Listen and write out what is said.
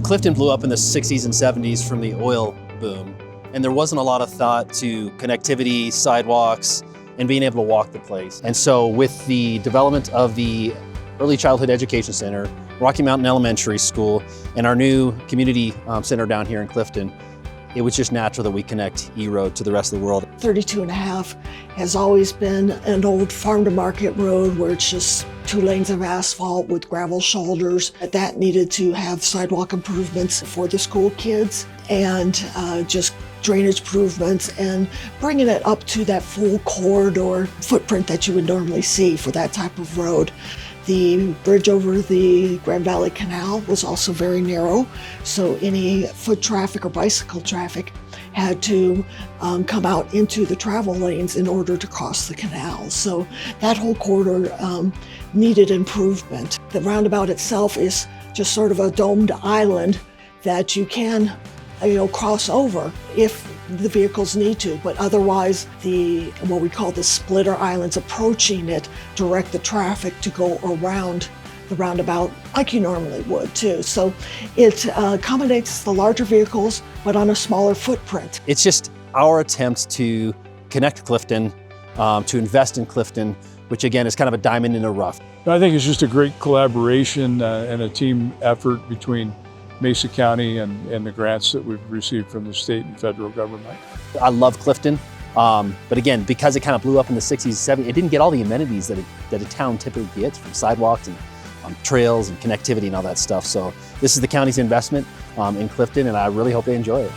Clifton blew up in the 60s and 70s from the oil boom, and there wasn't a lot of thought to connectivity, sidewalks, and being able to walk the place. And so with the development of the Early Childhood Education Center, Rocky Mountain Elementary School, and our new community center down here in Clifton, it was just natural that we connect E-Road to the rest of the world. 32 and a half has always been an old farm-to-market road where it's just 2 lanes of asphalt with gravel shoulders. That needed to have sidewalk improvements for the school kids and just drainage improvements and bringing it up to that full corridor footprint that you would normally see for that type of road. The bridge over the Grand Valley Canal was also very narrow, so any foot traffic or bicycle traffic had to come out into the travel lanes in order to cross the canal. So that whole corridor needed improvement. The roundabout itself is just sort of a domed island that you can cross over if the vehicles need to, but otherwise what we call the splitter islands approaching it direct the traffic to go around the roundabout like you normally would too. So it accommodates the larger vehicles, but on a smaller footprint. It's just our attempt to connect Clifton, to invest in Clifton, which again is kind of a diamond in the rough. I think it's just a great collaboration and a team effort between Mesa County and the grants that we've received from the state and federal government. I love Clifton, but again, because it kind of blew up in the 60s and 70s, it didn't get all the amenities that a town typically gets, from sidewalks and trails and connectivity and all that stuff. So this is the county's investment in Clifton, and I really hope they enjoy it.